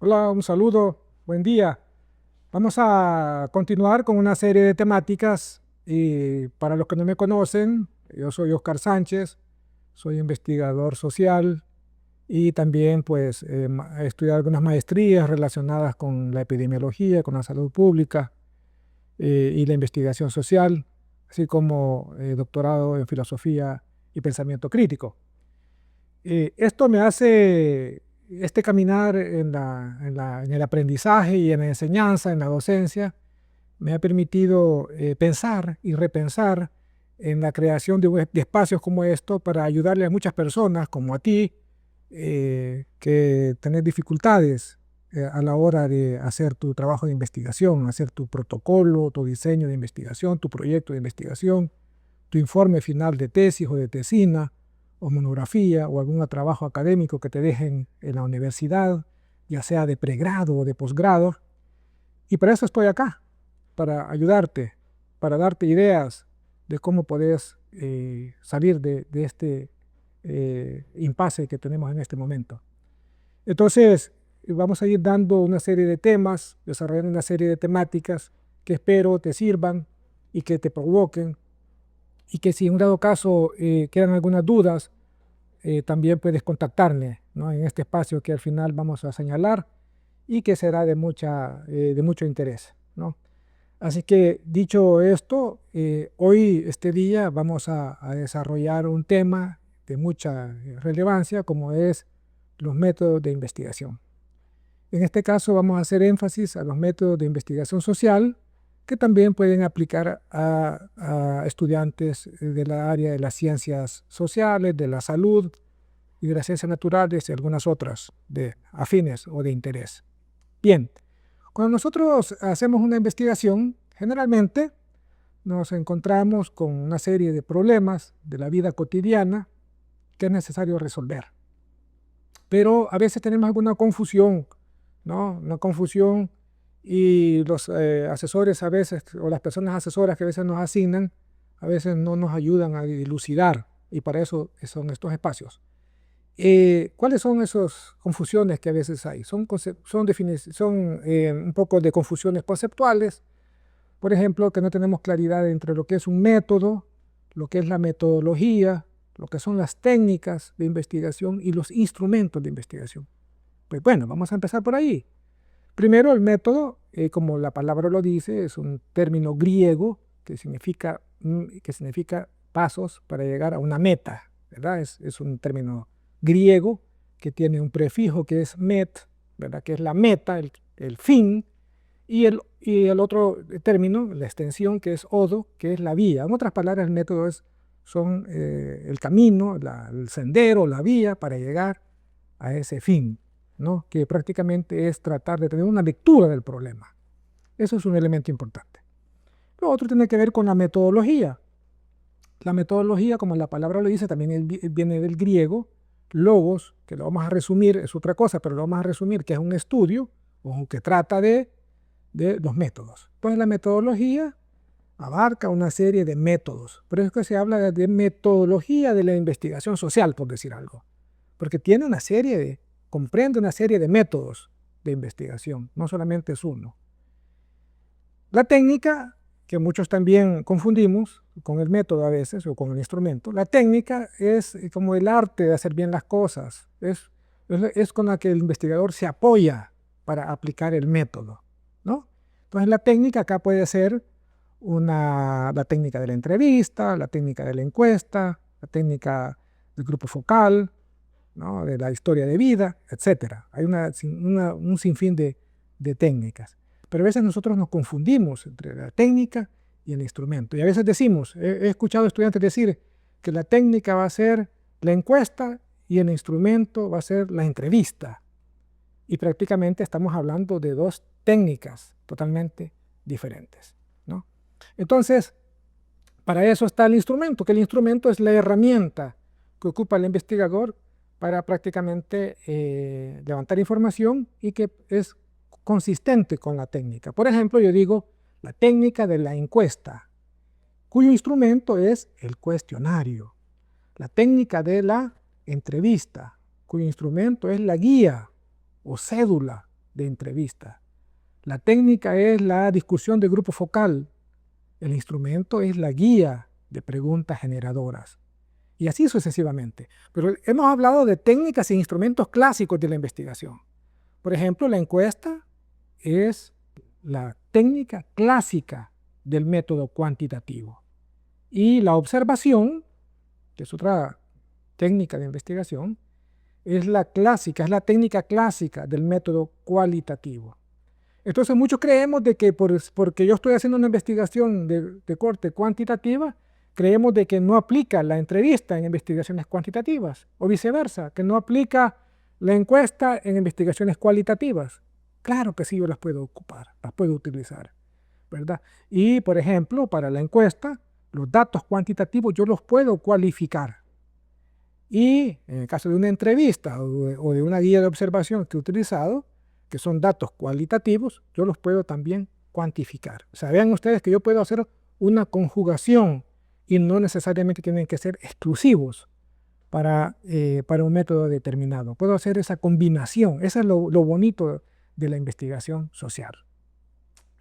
Hola, un saludo, buen día. Vamos a continuar con una serie de temáticas y para los que no me conocen, yo soy Oscar Sánchez, soy investigador social y también pues he estudiado algunas maestrías relacionadas con la epidemiología, con la salud pública y la investigación social, así como doctorado en filosofía y pensamiento crítico. Esto me hace, este caminar en el aprendizaje y en la enseñanza, en la docencia, me ha permitido pensar y repensar en la creación de espacios como esto para ayudarle a muchas personas, como a ti, que tenés dificultades a la hora de hacer tu trabajo de investigación, hacer tu protocolo, tu diseño de investigación, tu proyecto de investigación, tu informe final de tesis o de tesina, o monografía, o algún trabajo académico que te dejen en la universidad, ya sea de pregrado o de posgrado. Y para eso estoy acá, para ayudarte, para darte ideas de cómo podés salir de este impasse que tenemos en este momento. Entonces, vamos a ir dando una serie de temas, desarrollando una serie de temáticas que espero te sirvan y que te provoquen y que si en un dado caso quedan algunas dudas, también puedes contactarme, ¿no? En este espacio que al final vamos a señalar y que será de mucho interés, ¿no? Así que dicho esto, hoy, este día, vamos a desarrollar un tema de mucha relevancia como es los métodos de investigación. En este caso vamos a hacer énfasis a los métodos de investigación social que también pueden aplicar a estudiantes de la área de las ciencias sociales, de la salud y de las ciencias naturales y algunas otras de afines o de interés. Bien, cuando nosotros hacemos una investigación, generalmente nos encontramos con una serie de problemas de la vida cotidiana que es necesario resolver. Pero a veces tenemos alguna confusión, ¿no? Una confusión y los asesores a veces, o las personas asesoras que a veces nos asignan, a veces no nos ayudan a dilucidar y para eso son estos espacios. ¿Cuáles son esas confusiones que a veces hay? Son un poco de confusiones conceptuales, por ejemplo, que no tenemos claridad entre lo que es un método, lo que es la metodología, lo que son las técnicas de investigación y los instrumentos de investigación. Pues bueno, vamos a empezar por ahí. Primero, el método, como la palabra lo dice, es un término griego que significa pasos para llegar a una meta, ¿verdad? Es un término griego que tiene un prefijo que es met, ¿verdad? Que es la meta, el fin, y el otro término, la extensión, que es odo, que es la vía. En otras palabras, el método son el camino, el sendero, la vía para llegar a ese fin, ¿no? Que prácticamente es tratar de tener una lectura del problema. Eso es un elemento importante. Lo otro tiene que ver con la metodología. La metodología, como la palabra lo dice, también viene del griego, logos, que lo vamos a resumir, es otra cosa, pero lo vamos a resumir, que es un estudio o que trata de los métodos. Entonces la metodología abarca una serie de métodos, por eso es que se habla de metodología de la investigación social, por decir algo, porque comprende una serie de métodos de investigación, no solamente es uno. La técnica, que muchos también confundimos con el método a veces o con el instrumento, la técnica es como el arte de hacer bien las cosas, es con la que el investigador se apoya para aplicar el método, ¿no? Entonces la técnica acá puede ser la técnica de la entrevista, la técnica de la encuesta, la técnica del grupo focal, ¿no? De la historia de vida, etc. Hay un sinfín de técnicas. Pero a veces nosotros nos confundimos entre la técnica y el instrumento. Y a veces decimos, he escuchado estudiantes decir que la técnica va a ser la encuesta y el instrumento va a ser la entrevista. Y prácticamente estamos hablando de dos técnicas totalmente diferentes, ¿no? Entonces, para eso está el instrumento, que el instrumento es la herramienta que ocupa el investigador para prácticamente levantar información y que es consistente con la técnica. Por ejemplo, yo digo la técnica de la encuesta, cuyo instrumento es el cuestionario. La técnica de la entrevista, cuyo instrumento es la guía o cédula de entrevista. La técnica es la discusión de grupo focal. El instrumento es la guía de preguntas generadoras. Y así sucesivamente. Pero hemos hablado de técnicas e instrumentos clásicos de la investigación. Por ejemplo, la encuesta es la técnica clásica del método cuantitativo. Y la observación, que es otra técnica de investigación, es la técnica clásica del método cualitativo. Entonces muchos creemos de que porque yo estoy haciendo una investigación de corte cuantitativa, creemos de que no aplica la entrevista en investigaciones cuantitativas, o viceversa, que no aplica la encuesta en investigaciones cualitativas. Claro que sí, yo las puedo ocupar, las puedo utilizar, ¿verdad? Y, por ejemplo, para la encuesta, los datos cuantitativos yo los puedo cualificar. Y en el caso de una entrevista o de una guía de observación que he utilizado, que son datos cualitativos, yo los puedo también cuantificar. O sea, vean ustedes que yo puedo hacer una conjugación y no necesariamente tienen que ser exclusivos para un método determinado. Puedo hacer esa combinación. Eso es lo bonito de la investigación social.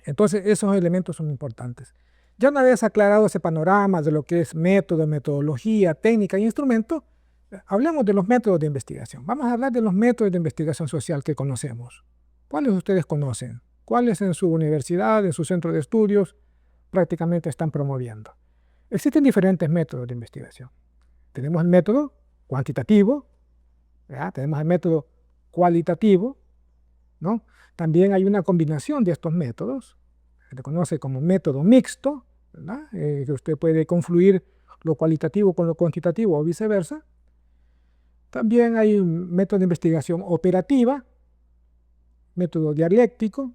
Entonces, esos elementos son importantes. Ya una vez aclarado ese panorama de lo que es método, metodología, técnica e instrumento, hablemos de los métodos de investigación. Vamos a hablar de los métodos de investigación social que conocemos. ¿Cuáles ustedes conocen? ¿Cuáles en su universidad, en su centro de estudios, prácticamente están promoviendo? Existen diferentes métodos de investigación. Tenemos el método cuantitativo, ¿verdad? Tenemos el método cualitativo, ¿no? También hay una combinación de estos métodos, se conoce como método mixto, ¿verdad? Que usted puede confluir lo cualitativo con lo cuantitativo o viceversa. También hay un método de investigación operativa, método dialéctico,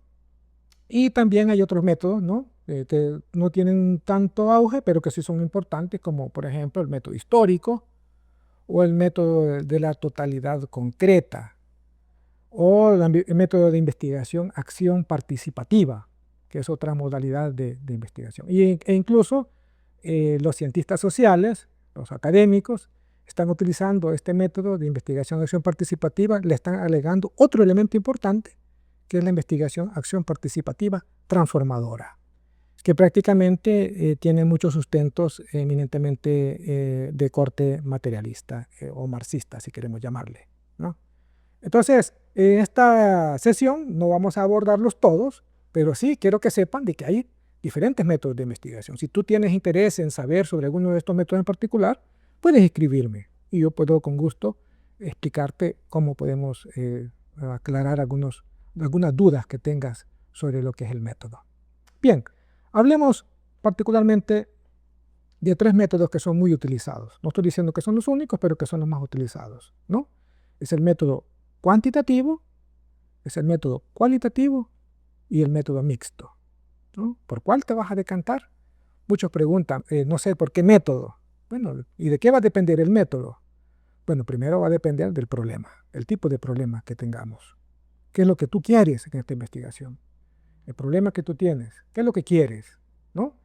y también hay otros métodos, ¿no? Que no tienen tanto auge, pero que sí son importantes, como por ejemplo el método histórico o el método de la totalidad concreta o el método de investigación acción participativa, que es otra modalidad de investigación. E incluso los cientistas sociales, los académicos, están utilizando este método de investigación acción participativa, le están agregando otro elemento importante, que es la investigación acción participativa transformadora, que prácticamente tiene muchos sustentos eminentemente de corte materialista o marxista, si queremos llamarle, ¿no? Entonces, en esta sesión no vamos a abordarlos todos, pero sí quiero que sepan de que hay diferentes métodos de investigación. Si tú tienes interés en saber sobre alguno de estos métodos en particular, puedes escribirme y yo puedo con gusto explicarte cómo podemos aclarar algunas dudas que tengas sobre lo que es el método. Bien, hablemos particularmente de tres métodos que son muy utilizados. No estoy diciendo que son los únicos, pero que son los más utilizados, ¿no? Es el método cuantitativo, es el método cualitativo y el método mixto, ¿no? ¿Por cuál te vas a decantar? Muchos preguntan, no sé por qué método. Bueno, ¿y de qué va a depender el método? Bueno, primero va a depender del problema, el tipo de problema que tengamos. ¿Qué es lo que tú quieres en esta investigación? El problema que tú tienes, ¿qué es lo que quieres? ¿No?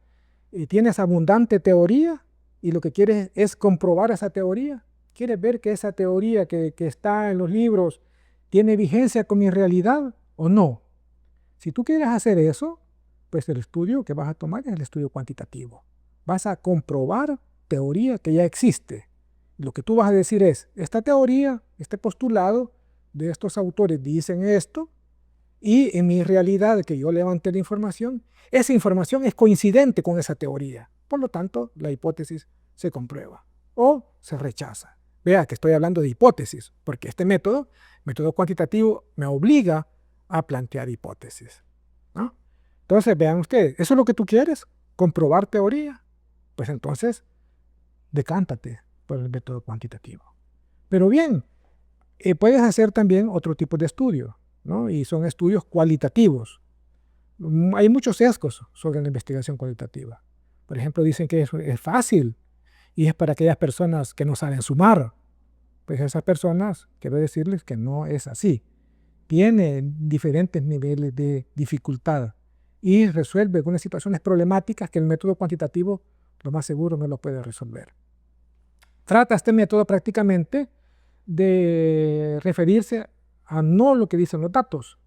Y tienes abundante teoría y lo que quieres es comprobar esa teoría. ¿Quieres ver que esa teoría que está en los libros tiene vigencia con mi realidad o no? Si tú quieres hacer eso, pues el estudio que vas a tomar es el estudio cuantitativo. Vas a comprobar teoría que ya existe. Lo que tú vas a decir es, esta teoría, este postulado de estos autores dicen esto, y en mi realidad que yo levanté la información, esa información es coincidente con esa teoría. Por lo tanto, la hipótesis se comprueba o se rechaza. Vea que estoy hablando de hipótesis, porque este método cuantitativo, me obliga a plantear hipótesis, ¿no? Entonces, vean ustedes, ¿eso es lo que tú quieres? ¿Comprobar teoría? Pues entonces, decántate por el método cuantitativo. Pero bien, puedes hacer también otro tipo de estudio, ¿no? Y son estudios cualitativos. Hay muchos sesgos sobre la investigación cualitativa. Por ejemplo, dicen que es fácil y es para aquellas personas que no saben sumar. Pues esas personas, quiero decirles que no es así. Tiene diferentes niveles de dificultad y resuelve algunas situaciones problemáticas que el método cuantitativo, lo más seguro, no lo puede resolver. Trata este método prácticamente de referirse a no lo que dicen los datos,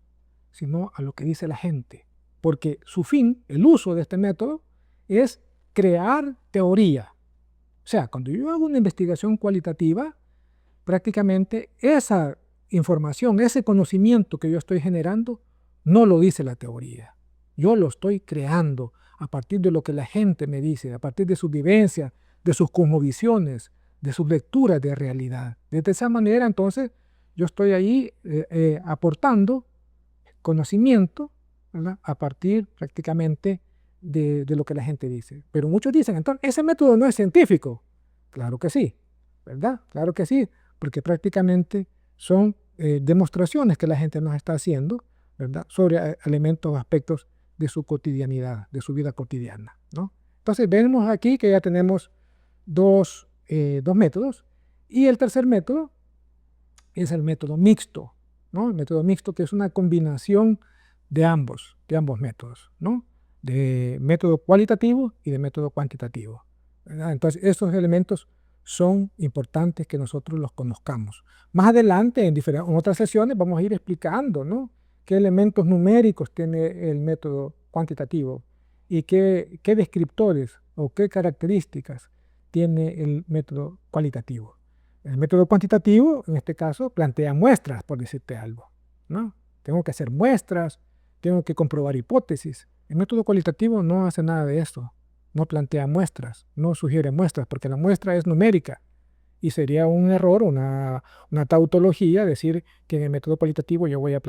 sino a lo que dice la gente. Porque su fin, el uso de este método, es crear teoría. O sea, cuando yo hago una investigación cualitativa, prácticamente esa información, ese conocimiento que yo estoy generando, no lo dice la teoría. Yo lo estoy creando a partir de lo que la gente me dice, a partir de sus vivencias, de sus cosmovisiones, de sus lecturas de realidad. De esa manera, entonces, yo estoy ahí aportando conocimiento, ¿verdad?, a partir prácticamente de lo que la gente dice. Pero muchos dicen, entonces, ese método no es científico. Claro que sí, ¿verdad? Claro que sí, porque prácticamente son demostraciones que la gente nos está haciendo, ¿verdad?, sobre elementos, aspectos de su cotidianidad, de su vida cotidiana, ¿no? Entonces, vemos aquí que ya tenemos dos métodos, y el tercer método es el método mixto, ¿no? El método mixto, que es una combinación de ambos métodos, ¿no? De método cualitativo y de método cuantitativo, ¿verdad? Entonces, estos elementos son importantes que nosotros los conozcamos. Más adelante, en otras sesiones, vamos a ir explicando, ¿no?, qué elementos numéricos tiene el método cuantitativo y qué descriptores o qué características tiene el método cualitativo. El método cuantitativo, en este caso, plantea muestras, por decirte algo, ¿no? Tengo que hacer muestras, tengo que comprobar hipótesis. El método cualitativo no hace nada de esto, no plantea muestras, no sugiere muestras, porque la muestra es numérica y sería un error, una tautología decir que en el método cualitativo yo voy a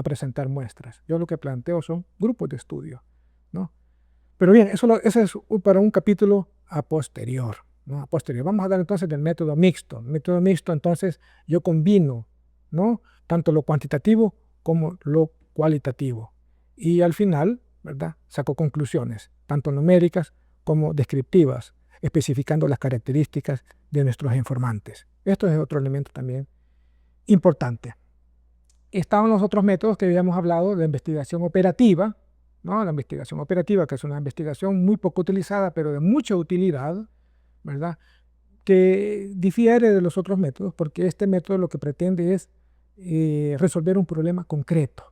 presentar muestras. Yo lo que planteo son grupos de estudio, ¿no? Pero bien, eso es para un capítulo a posterior, ¿no? A posterior. Vamos a hablar entonces del método mixto. El método mixto, entonces, yo combino, ¿no?, tanto lo cuantitativo como lo cualitativo. Y al final, ¿verdad?, saco conclusiones, tanto numéricas como descriptivas, especificando las características de nuestros informantes. Esto es otro elemento también importante. Estaban los otros métodos que habíamos hablado de investigación operativa, ¿no? La investigación operativa, que es una investigación muy poco utilizada, pero de mucha utilidad, ¿verdad?, que difiere de los otros métodos, porque este método lo que pretende es resolver un problema concreto.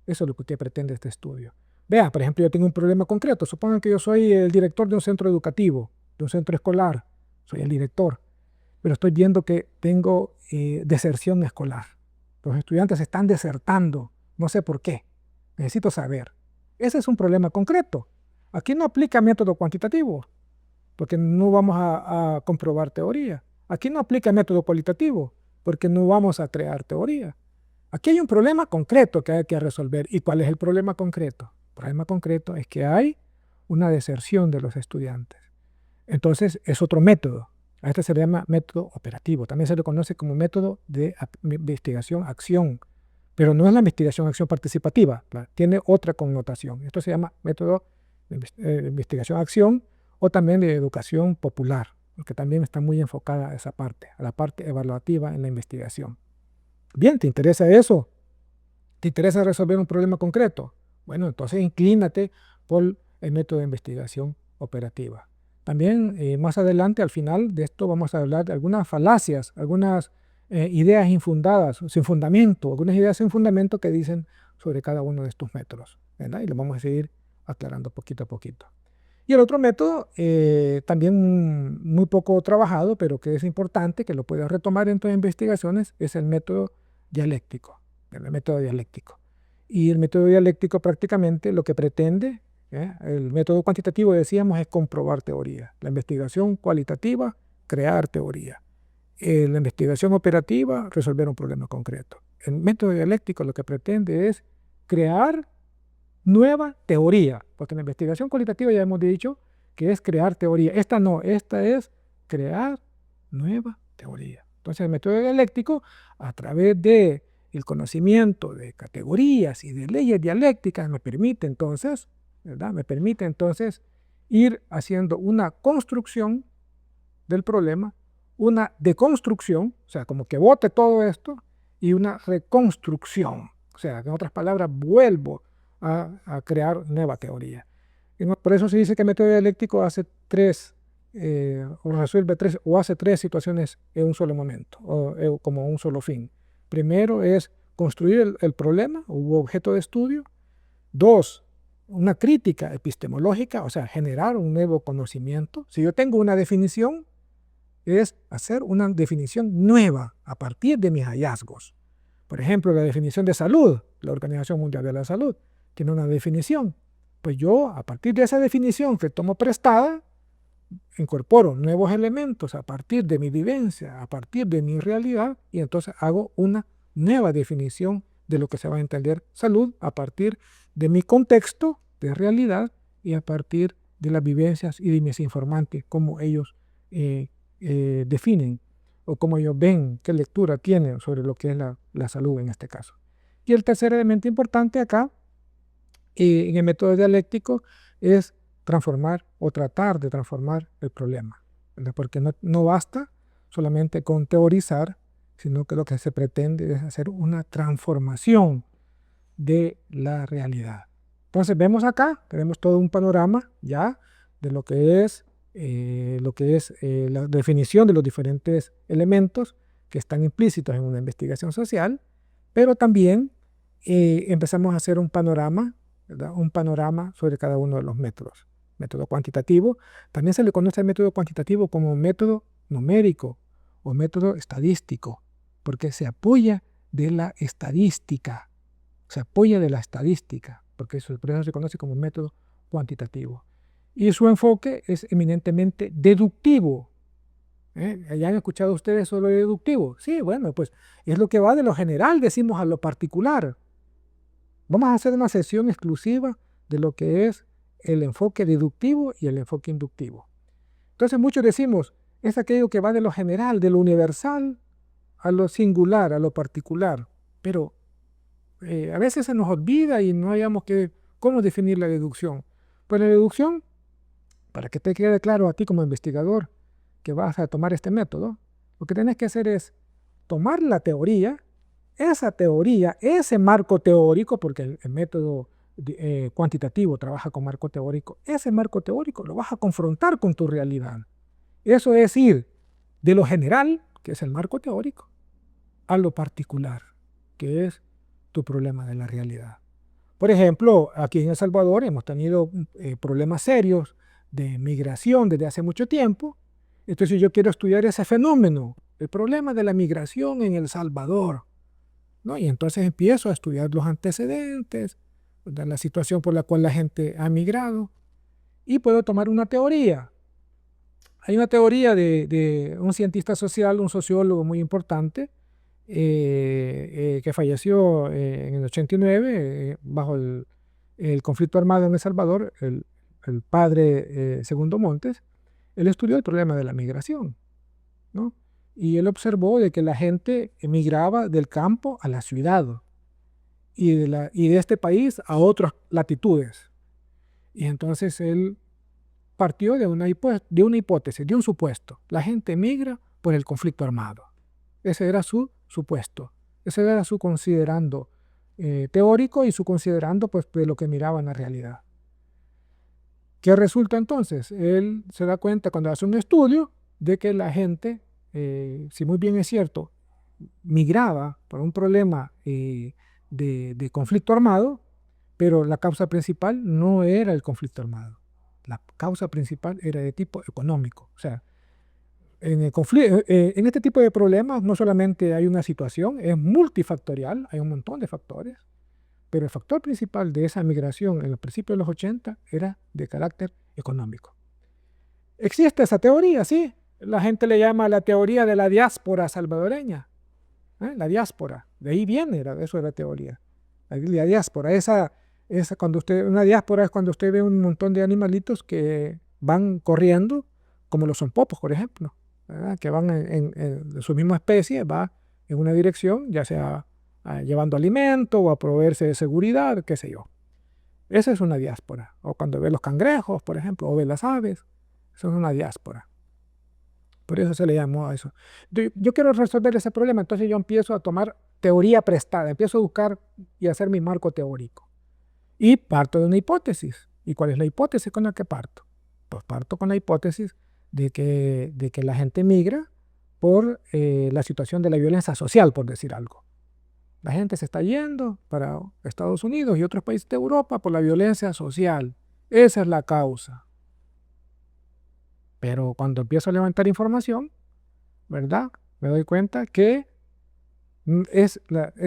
Eso es lo que usted pretende este estudio. Vea, por ejemplo, yo tengo un problema concreto. Supongan que yo soy el director de un centro educativo, de un centro escolar. Soy el director, pero estoy viendo que tengo deserción escolar. Los estudiantes están desertando, no sé por qué. Necesito saber. Ese es un problema concreto. Aquí no aplica método cuantitativo, porque no vamos a comprobar teoría. Aquí no aplica método cualitativo, porque no vamos a crear teoría. Aquí hay un problema concreto que hay que resolver. ¿Y cuál es el problema concreto? El problema concreto es que hay una deserción de los estudiantes. Entonces, es otro método. A este se le llama método operativo. También se le conoce como método de investigación-acción. Pero no es la investigación-acción participativa, tiene otra connotación. Esto se llama método de investigación-acción o también de educación popular, porque también está muy enfocada a esa parte, a la parte evaluativa en la investigación. Bien, ¿te interesa eso? ¿Te interesa resolver un problema concreto? Bueno, entonces inclínate por el método de investigación operativa. También más adelante, al final de esto, vamos a hablar de algunas falacias, algunas ideas infundadas, sin fundamento, algunas ideas sin fundamento que dicen sobre cada uno de estos métodos, ¿verdad? Y lo vamos a seguir aclarando poquito a poquito. Y el otro método, también muy poco trabajado, pero que es importante, que lo puedes retomar en tus investigaciones, es el método dialéctico. El método dialéctico. Y el método dialéctico prácticamente lo que pretende, el método cuantitativo, decíamos, es comprobar teoría. La investigación cualitativa, crear teoría. La investigación operativa, resolver un problema concreto. El método dialéctico lo que pretende es crear nueva teoría, porque en la investigación cualitativa ya hemos dicho que es crear teoría. Esta no, esta es crear nueva teoría. Entonces el método dialéctico, a través de el conocimiento de categorías y de leyes dialécticas, me permite entonces, ¿verdad?, me permite entonces ir haciendo una construcción del problema, una deconstrucción, o sea, como que bote todo esto, y una reconstrucción. O sea, en otras palabras, vuelvo a crear nueva teoría. Y por eso se dice que el método dialéctico hace o resuelve o hace tres situaciones en un solo momento, o como un solo fin. Primero es construir el problema u objeto de estudio. 2, una crítica epistemológica, o sea, generar un nuevo conocimiento. Si yo tengo una definición, es hacer una definición nueva a partir de mis hallazgos. Por ejemplo, la definición de salud, la Organización Mundial de la Salud, tiene una definición. Pues yo, a partir de esa definición que tomo prestada, incorporo nuevos elementos a partir de mi vivencia, a partir de mi realidad, y entonces hago una nueva definición de lo que se va a entender salud a partir de mi contexto de realidad y a partir de las vivencias y de mis informantes, cómo ellos definen o cómo ellos ven, qué lectura tienen sobre lo que es la salud en este caso. Y el tercer elemento importante acá, en el método dialéctico, es transformar o tratar de transformar el problema, ¿verdad? Porque no basta solamente con teorizar, sino que lo que se pretende es hacer una transformación de la realidad. Entonces vemos acá, tenemos todo un panorama ya de lo que es la definición de los diferentes elementos que están implícitos en una investigación social, pero también empezamos a hacer un panorama, ¿verdad? Un panorama sobre cada uno de los métodos. Método cuantitativo, también se le conoce al método cuantitativo como método numérico o método estadístico, porque se apoya de la estadística, porque por eso se conoce como método cuantitativo. Y su enfoque es eminentemente deductivo. ¿Ya han escuchado ustedes sobre deductivo? Sí, bueno, pues es lo que va de lo general, decimos, a lo particular. Vamos a hacer una sesión exclusiva de lo que es el enfoque deductivo y el enfoque inductivo. Entonces muchos decimos, es aquello que va de lo general, de lo universal, a lo singular, a lo particular. Pero a veces se nos olvida y no hayamos cómo definir la deducción. Pues la deducción, para que te quede claro a ti como investigador que vas a tomar este método, lo que tienes que hacer es tomar la teoría, ese marco teórico, porque el método cuantitativo trabaja con marco teórico, ese marco teórico lo vas a confrontar con tu realidad. Eso es ir de lo general, que es el marco teórico, a lo particular, que es tu problema de la realidad. Por ejemplo, aquí en El Salvador hemos tenido problemas serios de migración desde hace mucho tiempo. Entonces yo quiero estudiar ese fenómeno, el problema de la migración en El Salvador, ¿no? Y entonces empiezo a estudiar los antecedentes, de la situación por la cual la gente ha migrado, y puedo tomar una teoría. Hay una teoría de un cientista social, un sociólogo muy importante, que falleció en el 89 bajo el conflicto armado en El Salvador, el padre Segundo Montes. Él estudió el problema de la migración, ¿no? Y él observó de que la gente emigraba del campo a la ciudad y de este país a otras latitudes. Y entonces él partió de una hipótesis, de un supuesto. La gente emigra por el conflicto armado. Ese era su supuesto. Ese era su considerando teórico y su considerando pues, de lo que miraba en la realidad. ¿Qué resulta entonces? Él se da cuenta cuando hace un estudio de que la gente, si muy bien es cierto, migraba por un problema de conflicto armado, pero la causa principal no era el conflicto armado. La causa principal era de tipo económico. O sea, en este tipo de problemas no solamente hay una situación, es multifactorial, hay un montón de factores, pero el factor principal de esa migración en los principios de los 80 era de carácter económico. Existe esa teoría, sí. La gente le llama la teoría de la diáspora salvadoreña. La diáspora, de ahí viene, eso es la teoría. La diáspora, una diáspora es cuando usted ve un montón de animalitos que van corriendo, como los zompopos, por ejemplo, ¿verdad? Que van en su misma especie, va en una dirección, ya sea llevando alimento o a proveerse de seguridad, qué sé yo. Esa es una diáspora. O cuando ve los cangrejos, por ejemplo, o ve las aves, eso es una diáspora. Por eso se le llamó a eso. Yo quiero resolver ese problema, entonces yo empiezo a tomar teoría prestada, empiezo a buscar y hacer mi marco teórico. Y parto de una hipótesis. ¿Y cuál es la hipótesis con la que parto? Pues parto con la hipótesis de que la gente migra por la situación de la violencia social, por decir algo. La gente se está yendo para Estados Unidos y otros países de Europa por la violencia social. Esa es la causa. Pero cuando empiezo a levantar información, ¿verdad? Me doy cuenta que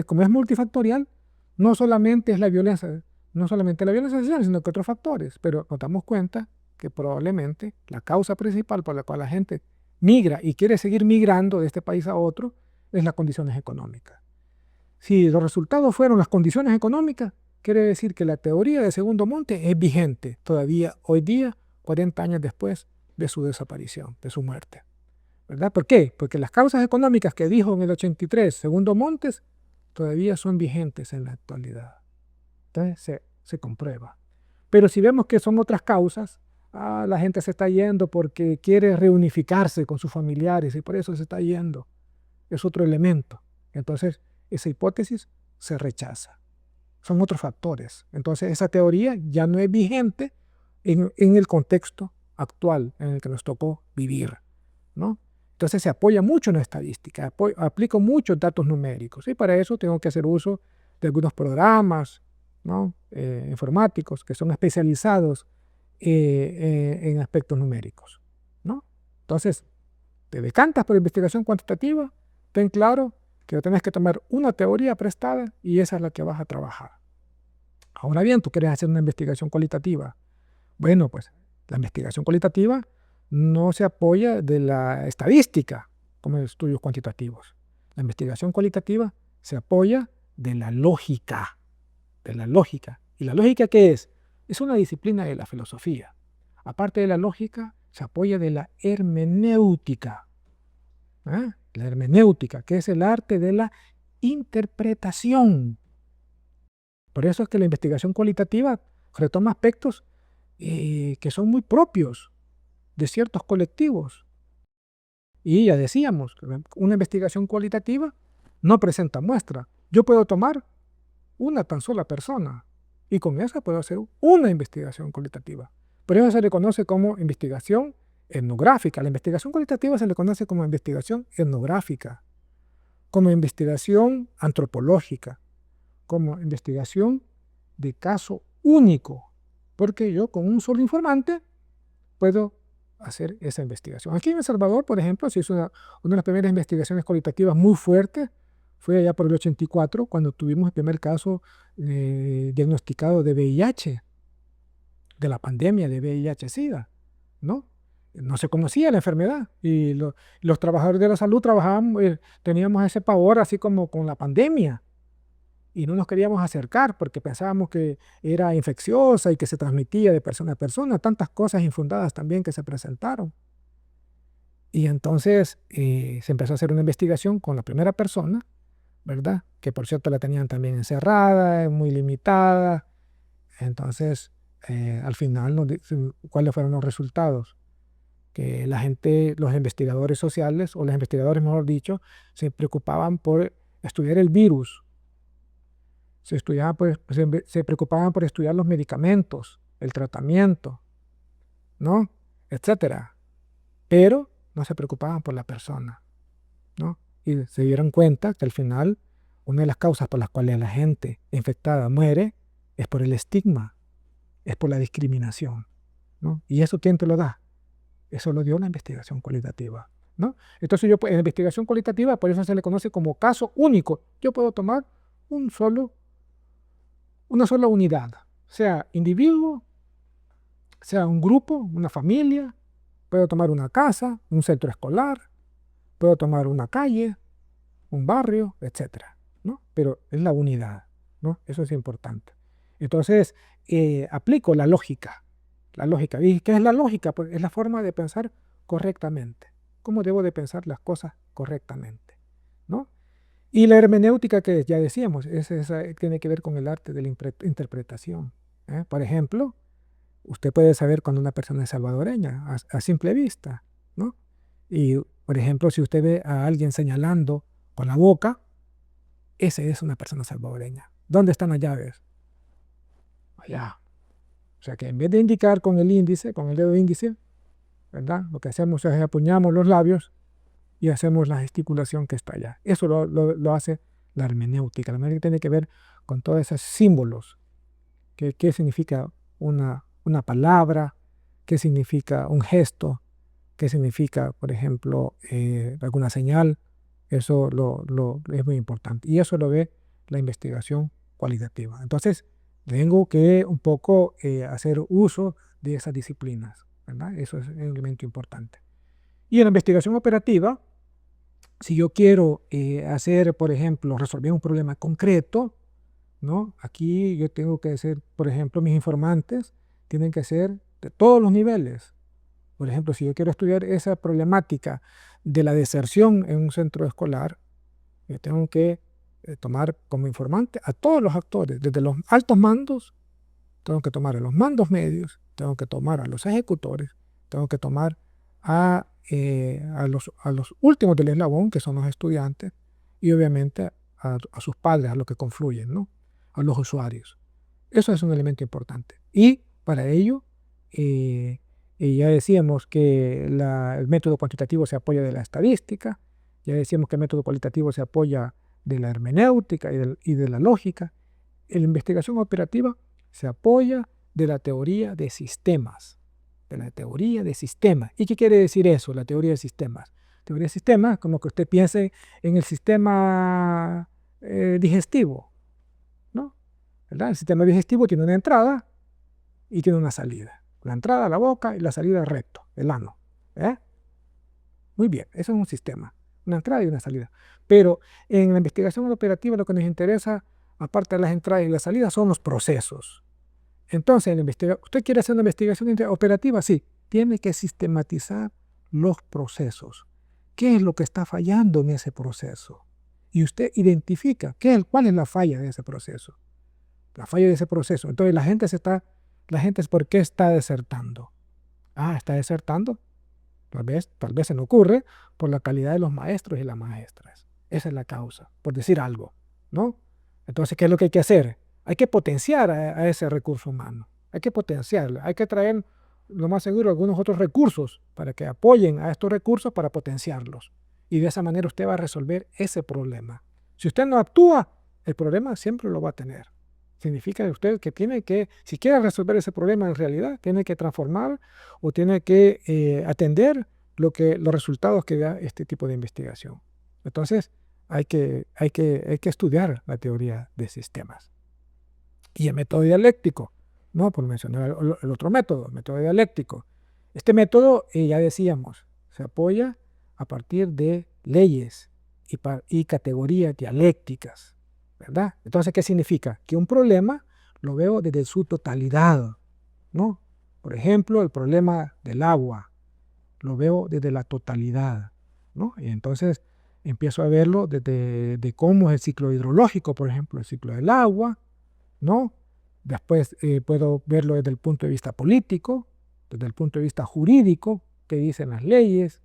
como es multifactorial, no solamente es la violencia, no solamente la violencia social, sino que otros factores. Pero nos damos cuenta que probablemente la causa principal por la cual la gente migra y quiere seguir migrando de este país a otro es las condiciones económicas. Si los resultados fueron las condiciones económicas, quiere decir que la teoría de Segundo Monte es vigente todavía hoy día, 40 años después de su desaparición, de su muerte. ¿Verdad? ¿Por qué? Porque las causas económicas que dijo en el 83 Segundo Montes todavía son vigentes en la actualidad. Entonces se comprueba. Pero si vemos que son otras causas, la gente se está yendo porque quiere reunificarse con sus familiares y por eso se está yendo. Es otro elemento. Entonces, esa hipótesis se rechaza. Son otros factores. Entonces, esa teoría ya no es vigente en el contexto actual en el que nos tocó vivir, ¿no? Entonces, se apoya mucho en la estadística, aplico muchos datos numéricos y para eso tengo que hacer uso de algunos programas, ¿no? Informáticos que son especializados en aspectos numéricos, ¿no? Entonces, te decantas por investigación cuantitativa, ten claro que tienes que tomar una teoría prestada y esa es la que vas a trabajar. Ahora bien, tú quieres hacer una investigación cualitativa. Bueno, pues la investigación cualitativa no se apoya de la estadística como en estudios cuantitativos. La investigación cualitativa se apoya de la lógica. ¿Y la lógica qué es? Es una disciplina de la filosofía. Aparte de la lógica, se apoya de la hermenéutica. La hermenéutica, que es el arte de la interpretación. Por eso es que la investigación cualitativa retoma aspectos que son muy propios de ciertos colectivos. Y ya decíamos, una investigación cualitativa no presenta muestra. Yo puedo tomar una tan sola persona y con esa puedo hacer una investigación cualitativa. Por eso se le conoce como investigación etnográfica. La investigación cualitativa se le conoce como investigación etnográfica, como investigación antropológica, como investigación de caso único, porque yo con un solo informante puedo hacer esa investigación. Aquí en El Salvador, por ejemplo, se hizo una de las primeras investigaciones cualitativas muy fuertes, fue allá por el 84, cuando tuvimos el primer caso diagnosticado de VIH, de la pandemia de VIH-Sida, ¿no? No se conocía la enfermedad y los trabajadores de la salud trabajábamos, teníamos ese pavor así como con la pandemia y no nos queríamos acercar porque pensábamos que era infecciosa y que se transmitía de persona a persona, tantas cosas infundadas también que se presentaron. Y entonces se empezó a hacer una investigación con la primera persona, ¿verdad? Que por cierto la tenían también encerrada, muy limitada. Entonces, al final, ¿cuáles fueron los resultados? Que la gente, los investigadores sociales, o los investigadores, mejor dicho, se preocupaban por estudiar el virus. Se preocupaban por estudiar los medicamentos, el tratamiento, ¿no? Etcétera. Pero no se preocupaban por la persona, ¿no? Y se dieron cuenta que al final una de las causas por las cuales la gente infectada muere es por el estigma, es por la discriminación, ¿no? ¿Y eso quién te lo da? Eso lo dio la investigación cualitativa, ¿no? Entonces yo en investigación cualitativa, por eso se le conoce como caso único. Yo puedo tomar una sola unidad, sea individuo, sea un grupo, una familia, puedo tomar una casa, un centro escolar, puedo tomar una calle, un barrio, etcétera, ¿no? Pero es la unidad, ¿no? Eso es importante. Entonces, aplico la lógica. La lógica. ¿Y qué es la lógica? Pues es la forma de pensar correctamente. ¿Cómo debo de pensar las cosas correctamente? ¿No? Y la hermenéutica, que ya decíamos, tiene que ver con el arte de la interpretación. Por ejemplo, usted puede saber cuando una persona es salvadoreña a simple vista, ¿no? Y, por ejemplo, si usted ve a alguien señalando con la boca, esa es una persona salvadoreña. ¿Dónde están las llaves? Allá. O sea que en vez de indicar con el índice, con el dedo índice, ¿verdad? Lo que hacemos es apuñamos los labios y hacemos la gesticulación que está allá. Eso lo hace la hermenéutica. La hermenéutica tiene que ver con todos esos símbolos. ¿Qué significa una palabra? ¿Qué significa un gesto? ¿Qué significa, por ejemplo, alguna señal? Eso es muy importante. Y eso lo ve la investigación cualitativa. Entonces, tengo que un poco hacer uso de esas disciplinas, ¿verdad? Eso es un elemento importante. Y en la investigación operativa, si yo quiero hacer, por ejemplo, resolver un problema concreto, ¿no? Aquí yo tengo que hacer, por ejemplo, mis informantes tienen que ser de todos los niveles. Por ejemplo, si yo quiero estudiar esa problemática de la deserción en un centro escolar, yo tengo que tomar como informante a todos los actores, desde los altos mandos, tengo que tomar a los mandos medios, tengo que tomar a los ejecutores, tengo que tomar a los últimos del eslabón, que son los estudiantes, y obviamente a sus padres, a los que confluyen, ¿no? A los usuarios. Eso es un elemento importante. Y para ello, ya decíamos que el método cuantitativo se apoya de la estadística, ya decíamos que el método cualitativo se apoya de la hermenéutica y de la lógica. La investigación operativa se apoya de la teoría de sistemas, de la teoría de sistemas. ¿Y qué quiere decir eso, la teoría de sistemas? Teoría de sistemas, como que usted piense en el sistema digestivo, ¿no? ¿Verdad? El sistema digestivo tiene una entrada y tiene una salida. La entrada, la boca, y la salida recto, el ano. Muy bien, eso es un sistema, una entrada y una salida. Pero en la investigación operativa lo que nos interesa, aparte de las entradas y las salidas, son los procesos. Entonces, ¿usted quiere hacer una investigación operativa? Sí, tiene que sistematizar los procesos. ¿Qué es lo que está fallando en ese proceso? Y usted identifica cuál es la falla de ese proceso. La falla de ese proceso. Entonces, la gente ¿por qué está desertando? Está desertando. Tal vez se nos ocurre por la calidad de los maestros y las maestras. Esa es la causa, por decir algo, ¿no? Entonces, ¿qué es lo que hay que hacer? Hay que potenciar a ese recurso humano. Hay que potenciarlo. Hay que traer, lo más seguro, algunos otros recursos para que apoyen a estos recursos para potenciarlos. Y de esa manera usted va a resolver ese problema. Si usted no actúa, el problema siempre lo va a tener. Significa usted que si quiere resolver ese problema en realidad, tiene que transformar o tiene que atender los resultados que da este tipo de investigación. Entonces, hay que estudiar la teoría de sistemas. Y el método dialéctico, ¿no? Por mencionar el otro método, el método dialéctico. Este método, ya decíamos, se apoya a partir de leyes y categorías dialécticas, ¿verdad? Entonces, ¿qué significa? Que un problema lo veo desde su totalidad, ¿no? Por ejemplo, el problema del agua, lo veo desde la totalidad, ¿no? Y entonces empiezo a verlo desde cómo es el ciclo hidrológico, por ejemplo, el ciclo del agua, ¿no? Después puedo verlo desde el punto de vista político, desde el punto de vista jurídico, qué dicen las leyes,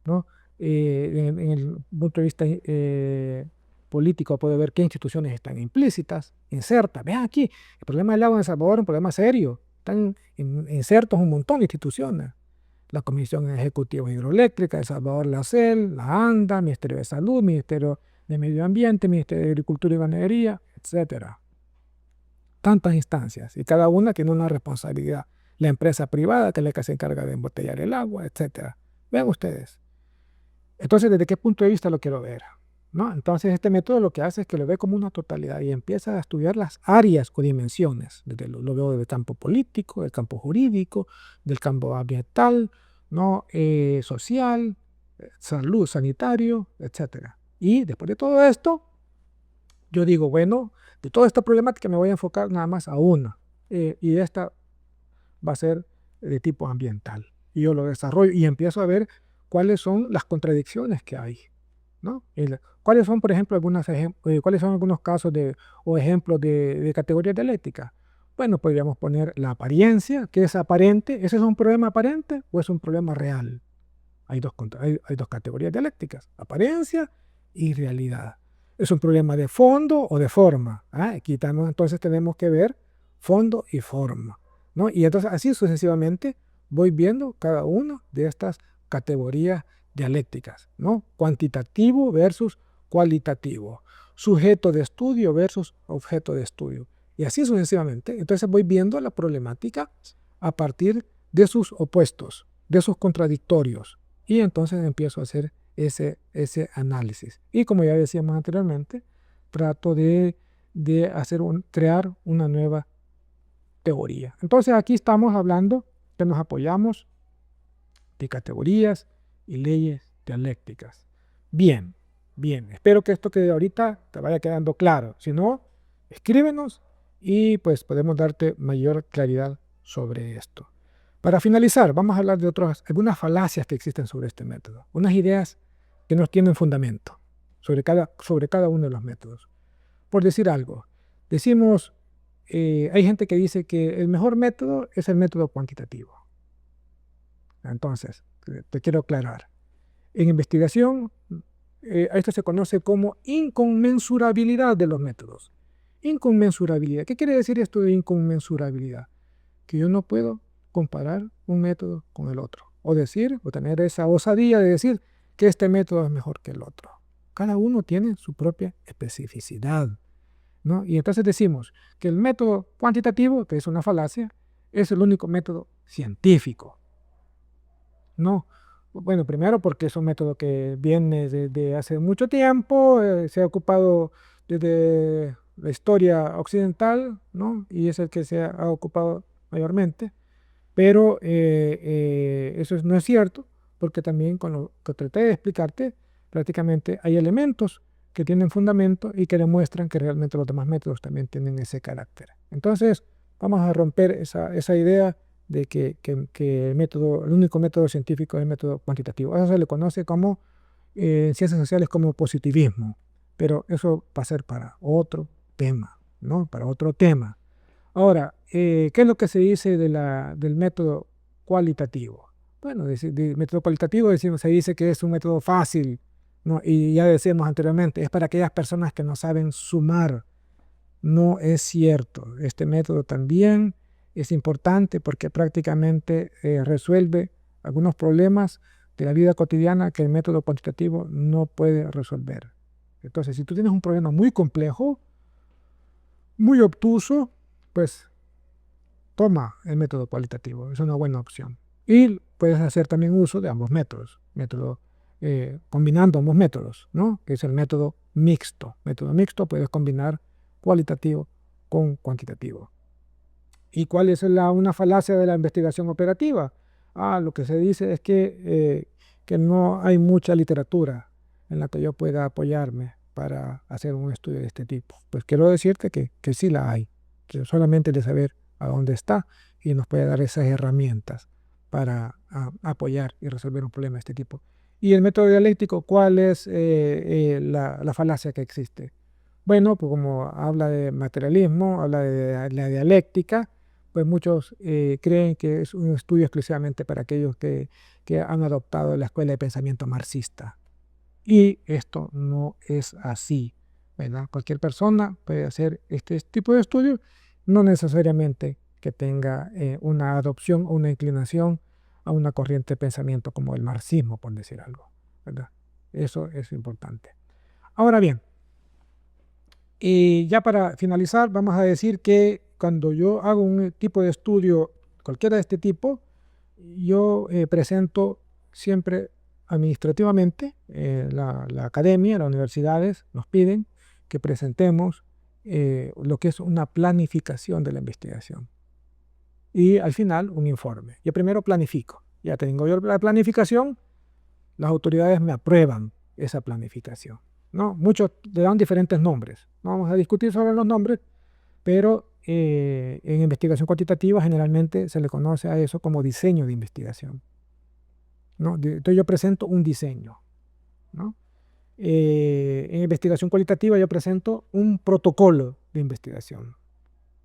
¿no? En el punto de vista político puedo ver qué instituciones están implícitas, insertas. Vean aquí, el problema del agua en El Salvador es un problema serio. Están insertos un montón de instituciones. La Comisión Ejecutiva Hidroeléctrica, El Salvador, la CEL, la ANDA, Ministerio de Salud, Ministerio de Medio Ambiente, Ministerio de Agricultura y Ganadería, etcétera. Tantas instancias y cada una tiene una responsabilidad. La empresa privada que es la que se encarga de embotellar el agua, etcétera. Vean ustedes. Entonces, ¿desde qué punto de vista lo quiero ver? ¿No? Entonces, este método lo que hace es que lo ve como una totalidad y empieza a estudiar las áreas o dimensiones. Lo veo del campo político, del campo jurídico, del campo ambiental, ¿no? Social, salud, sanitario, etcétera. Y después de todo esto, yo digo, bueno, de toda esta problemática me voy a enfocar nada más a una. Y esta va a ser de tipo ambiental. Y yo lo desarrollo y empiezo a ver cuáles son las contradicciones que hay, ¿no? ¿Cuáles son, por ejemplo, cuáles son algunos casos o ejemplos de categorías dialécticas? Bueno, podríamos poner la apariencia, que es aparente. ¿Ese es un problema aparente o es un problema real? Hay dos categorías dialécticas, apariencia y realidad. ¿Es un problema de fondo o de forma? Aquí entonces tenemos que ver fondo y forma, ¿no? Y entonces así sucesivamente voy viendo cada una de estas categorías dialécticas, ¿no? Cuantitativo versus cualitativo. sujeto de estudio versus objeto de estudio. Y así sucesivamente. Entonces voy viendo la problemática a partir de sus opuestos, de sus contradictorios. Y entonces empiezo a hacer ese análisis. Y como ya decíamos anteriormente, trato de crear una nueva teoría. Entonces aquí estamos hablando que nos apoyamos de categorías y leyes dialécticas. Bien, bien. Espero que esto que ahorita te vaya quedando claro. Si no, escríbenos y pues podemos darte mayor claridad sobre esto. Para finalizar, vamos a hablar de algunas falacias que existen sobre este método. Unas ideas que no tienen fundamento sobre cada uno de los métodos. Por decir algo, decimos, hay gente que dice que el mejor método es el método cuantitativo. Entonces, te quiero aclarar. En investigación, esto se conoce como inconmensurabilidad de los métodos. Inconmensurabilidad. ¿Qué quiere decir esto de inconmensurabilidad? Que yo no puedo comparar un método con el otro. O tener esa osadía de decir que este método es mejor que el otro. Cada uno tiene su propia especificidad, ¿no? Y entonces decimos que el método cuantitativo, que es una falacia, es el único método científico. No, bueno, primero porque es un método que viene desde hace mucho tiempo, se ha ocupado desde la historia occidental, ¿no? Y es el que se ha ocupado mayormente, pero eso no es cierto, porque también con lo que traté de explicarte, prácticamente hay elementos que tienen fundamento y que demuestran que realmente los demás métodos también tienen ese carácter. Entonces, vamos a romper esa idea de que el único método científico es el método cuantitativo. Eso se le conoce como, en ciencias sociales, como positivismo, pero eso va a ser para otro tema, ¿no? Para otro tema. Ahora, ¿qué es lo que se dice del método cualitativo? Bueno, del método cualitativo se dice que es un método fácil, ¿no? Y ya decíamos anteriormente, es para aquellas personas que no saben sumar. No es cierto. Este método también es importante porque prácticamente resuelve algunos problemas de la vida cotidiana que el método cuantitativo no puede resolver. Entonces, si tú tienes un problema muy complejo, muy obtuso, pues toma el método cualitativo, es una buena opción. Y puedes hacer también uso de ambos métodos, combinando ambos métodos, ¿no? Que es el método mixto. Método mixto, puedes combinar cualitativo con cuantitativo. ¿Y cuál es una falacia de la investigación operativa? Lo que se dice es que no hay mucha literatura en la que yo pueda apoyarme para hacer un estudio de este tipo. Pues quiero decirte que sí la hay, que solamente de saber a dónde está y nos puede dar esas herramientas para apoyar y resolver un problema de este tipo. Y el método dialéctico, ¿cuál es la falacia que existe? Bueno, pues como habla de materialismo, habla de la dialéctica, pues muchos creen que es un estudio exclusivamente para aquellos que han adoptado la escuela de pensamiento marxista. Y esto no es así, ¿verdad? Cualquier persona puede hacer este tipo de estudio, no necesariamente que tenga una adopción o una inclinación a una corriente de pensamiento como el marxismo, por decir algo, ¿verdad? Eso es importante. Ahora bien, y ya para finalizar, vamos a decir que cuando yo hago un tipo de estudio, cualquiera de este tipo, yo presento siempre administrativamente, la academia, las universidades nos piden que presentemos lo que es una planificación de la investigación. Y al final un informe. Yo primero planifico. Ya tengo yo la planificación, las autoridades me aprueban esa planificación, ¿no? Muchos le dan diferentes nombres. No vamos a discutir sobre los nombres, pero en investigación cuantitativa generalmente se le conoce a eso como diseño de investigación, ¿no? Entonces yo presento un diseño, ¿no? En investigación cualitativa yo presento un protocolo de investigación,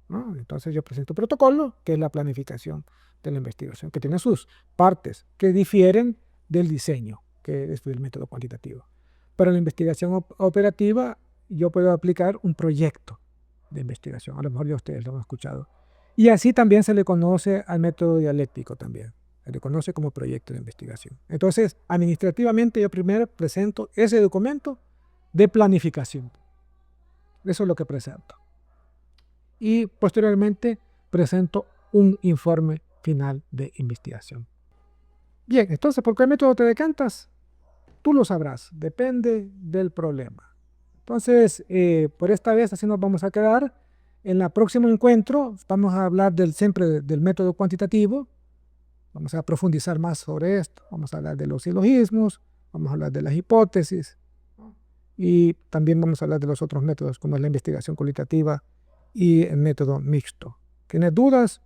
¿no? Entonces yo presento protocolo, que es la planificación de la investigación, que tiene sus partes que difieren del diseño, que es el método cuantitativo. Para la investigación operativa yo puedo aplicar un proyecto de investigación, a lo mejor ya ustedes lo han escuchado. Y así también se le conoce al método dialéctico también, se le conoce como proyecto de investigación. Entonces, administrativamente yo primero presento ese documento de planificación. Eso es lo que presento. Y posteriormente presento un informe final de investigación. Bien, entonces, ¿por qué método te decantas? Tú lo sabrás, depende del problema. Entonces, por esta vez así nos vamos a quedar. En el próximo encuentro vamos a hablar siempre del método cuantitativo. Vamos a profundizar más sobre esto. Vamos a hablar de los silogismos, vamos a hablar de las hipótesis y también vamos a hablar de los otros métodos como es la investigación cualitativa y el método mixto. ¿Tienes dudas?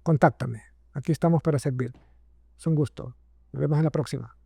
Contáctame. Aquí estamos para servir. Es un gusto. Nos vemos en la próxima.